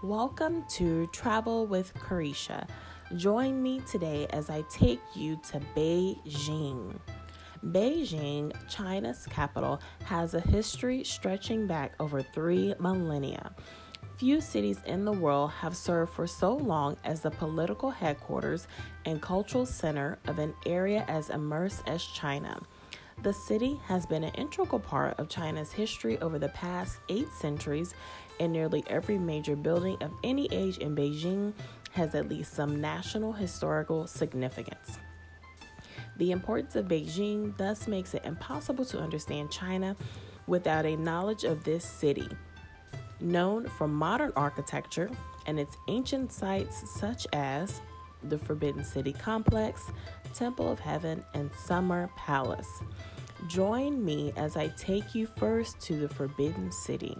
Welcome to Travel with Carisha. Join me today as I take you to Beijing. Beijing, China's capital, has a history stretching back over 3 millennia. Few cities in the world have served for so long as the political headquarters and cultural center of an area as immense as China. The city has been an integral part of China's history over the past 8 centuries, and nearly every major building of any age in Beijing has at least some national historical significance. The importance of Beijing thus makes it impossible to understand China without a knowledge of this city. Known for modern architecture and its ancient sites such as the Forbidden City Complex, Temple of Heaven, and Summer Palace. Join me as I take you first to the Forbidden City.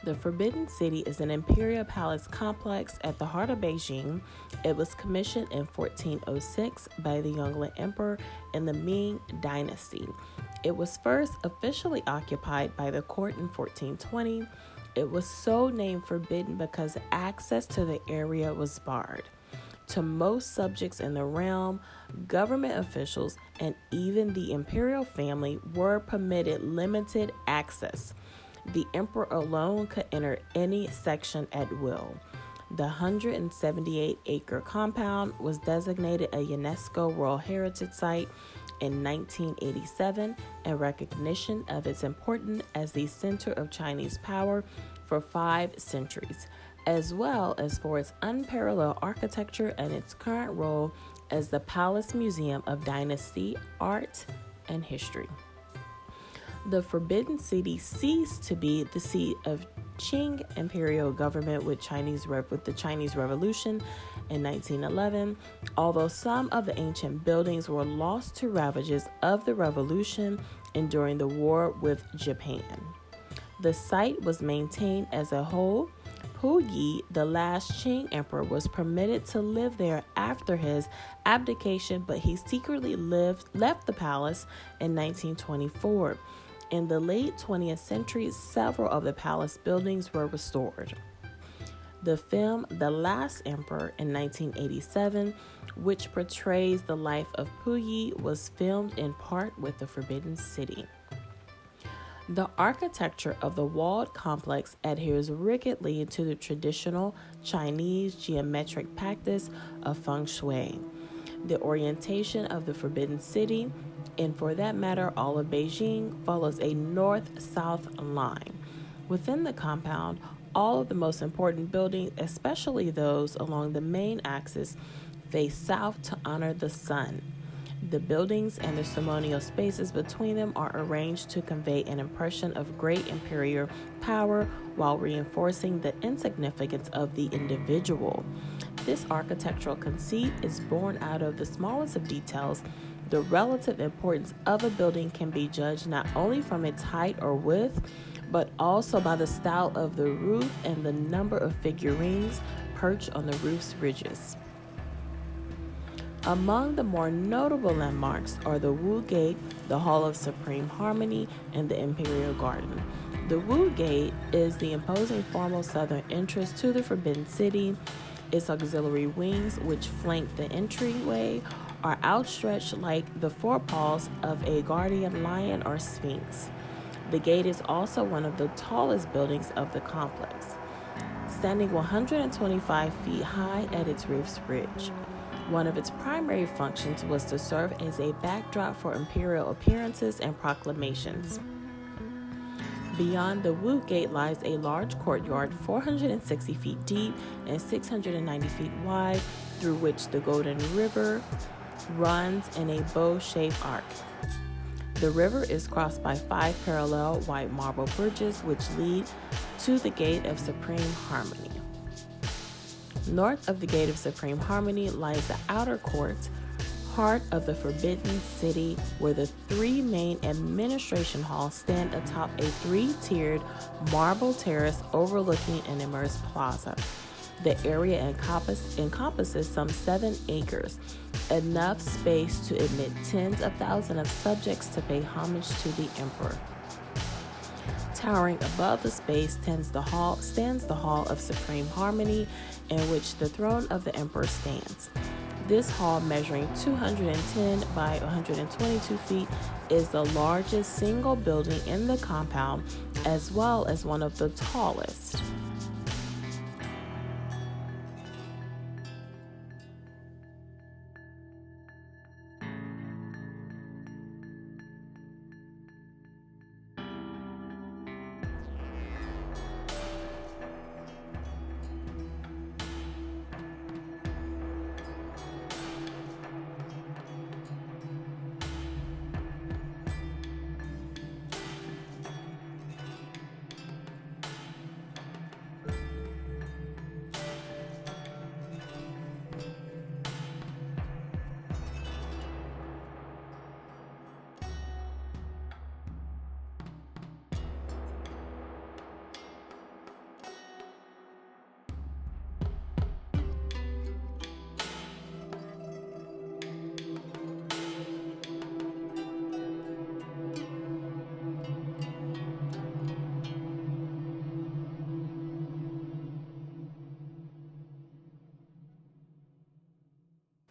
The Forbidden City is an imperial palace complex at the heart of Beijing. It was commissioned in 1406 by the Yongle Emperor in the Ming Dynasty. It was first officially occupied by the court in 1420. It was so named Forbidden because access to the area was barred. To most subjects in the realm, government officials, and even the imperial family were permitted limited access. The emperor alone could enter any section at will. The 178-acre compound was designated a UNESCO World Heritage Site in 1987 in recognition of its importance as the center of Chinese power for 5 centuries, as well as for its unparalleled architecture and its current role as the Palace Museum of Dynasty, Art, and History. The Forbidden City ceased to be the seat of Qing imperial government with the Chinese Revolution in 1911, although some of the ancient buildings were lost to ravages of the revolution and during the war with Japan. The site was maintained as a whole. Puyi, the last Qing emperor, was permitted to live there after his abdication, but he secretly left the palace in 1924. In the late 20th century, several of the palace buildings were restored. The film The Last Emperor in 1987, which portrays the life of Puyi, was filmed in part with the Forbidden City. The architecture of the walled complex adheres rigidly to the traditional Chinese geometric practice of feng shui. The orientation of the Forbidden City, and for that matter all of Beijing, follows a north-south line. Within the compound, all of the most important buildings, especially those along the main axis, face south to honor the sun. The buildings and the ceremonial spaces between them are arranged to convey an impression of great imperial power while reinforcing the insignificance of the individual. This architectural conceit is born out of the smallest of details. The relative importance of a building can be judged not only from its height or width, but also by the style of the roof and the number of figurines perched on the roof's ridges. Among the more notable landmarks are the Wu Gate, the Hall of Supreme Harmony, and the Imperial Garden. The Wu Gate is the imposing formal southern entrance to the Forbidden City. Its auxiliary wings, which flank the entryway, are outstretched like the forepaws of a guardian lion or sphinx. The gate is also one of the tallest buildings of the complex, standing 125 feet high at its roof's ridge. One of its primary functions was to serve as a backdrop for imperial appearances and proclamations. Beyond the Wu Gate lies a large courtyard 460 feet deep and 690 feet wide, through which the Golden River runs in a bow-shaped arc. The river is crossed by 5 parallel white marble bridges which lead to the Gate of Supreme Harmony. North of the Gate of Supreme Harmony lies the outer court, heart of the Forbidden City, where the 3 main administration halls stand atop a 3-tiered marble terrace overlooking an immense plaza. The area encompasses some 7 acres, enough space to admit tens of thousands of subjects to pay homage to the emperor. Towering above the space stands the Hall of Supreme Harmony, in which the throne of the emperor stands. This hall, measuring 210 by 122 feet, is the largest single building in the compound, as well as one of the tallest.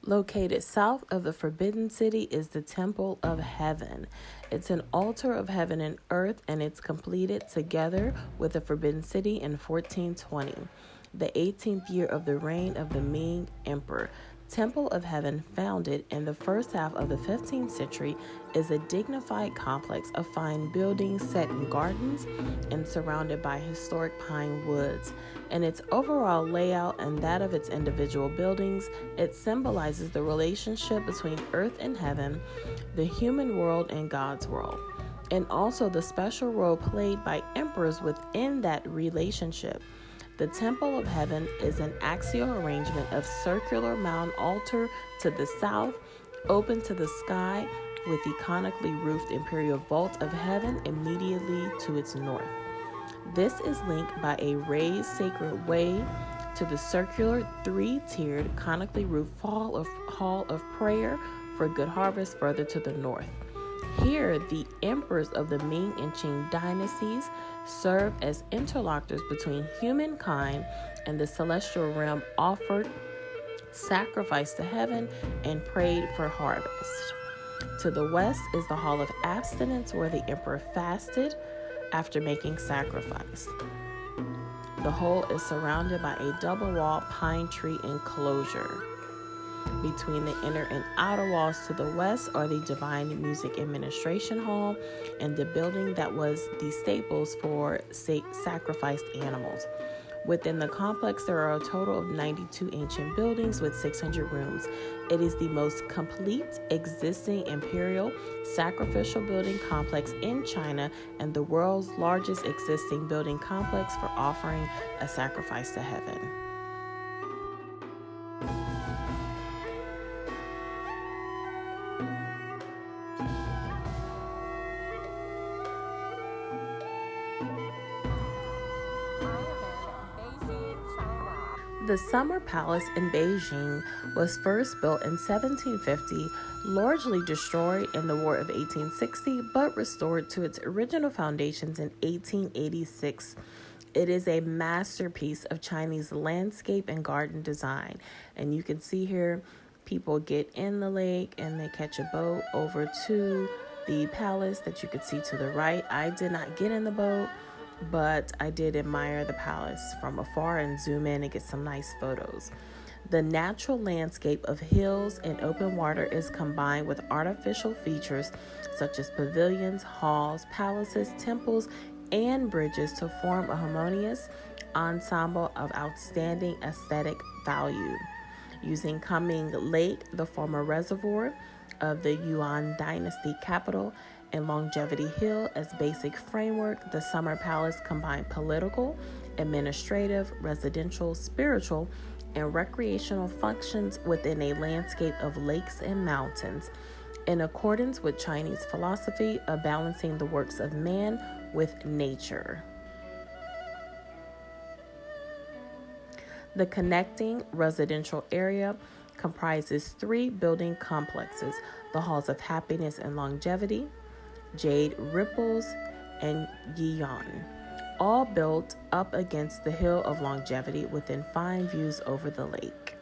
Located south of the Forbidden City is the Temple of Heaven. It's an altar of heaven and earth, and it's completed together with the Forbidden City in 1420, the 18th year of the reign of the Ming Emperor. Temple of Heaven, founded in the first half of the 15th century, is a dignified complex of fine buildings set in gardens and surrounded by historic pine woods. In its overall layout and that of its individual buildings, it symbolizes the relationship between earth and heaven, the human world and God's world, and also the special role played by emperors within that relationship. The Temple of Heaven is an axial arrangement of circular mound altar to the south, open to the sky, with the conically roofed imperial vault of heaven immediately to its north. This is linked by a raised sacred way to the circular three-tiered conically roofed hall of prayer for good harvest further to the north. Here, the emperors of the Ming and Qing dynasties served as interlocutors between humankind and the celestial realm, offered sacrifice to heaven, and prayed for harvest. To the west is the Hall of Abstinence, where the emperor fasted after making sacrifice. The whole is surrounded by a double-walled pine tree enclosure. Between the inner and outer walls to the west are the Divine Music Administration Hall and the building that was the stables for sacrificed animals. Within the complex, there are a total of 92 ancient buildings with 600 rooms. It is the most complete existing imperial sacrificial building complex in China and the world's largest existing building complex for offering a sacrifice to heaven. The Summer Palace in Beijing was first built in 1750, largely destroyed in the War of 1860, but restored to its original foundations in 1886. It is a masterpiece of Chinese landscape and garden design. And you can see here, people get in the lake and they catch a boat over to the palace that you could see to the right. I did not get in the boat, but I did admire the palace from afar and zoom in and get some nice photos. The natural landscape of hills and open water is combined with artificial features such as pavilions, halls, palaces, temples, and bridges to form a harmonious ensemble of outstanding aesthetic value. Using Coming Lake, the former reservoir of the Yuan Dynasty capital, and Longevity Hill as basic framework, the Summer Palace combined political, administrative, residential, spiritual, and recreational functions within a landscape of lakes and mountains, in accordance with Chinese philosophy of balancing the works of man with nature. The connecting residential area comprises 3 building complexes: the Halls of Happiness and Longevity, Jade Ripples, and Yiyan, all built up against the hill of longevity within fine views over the lake.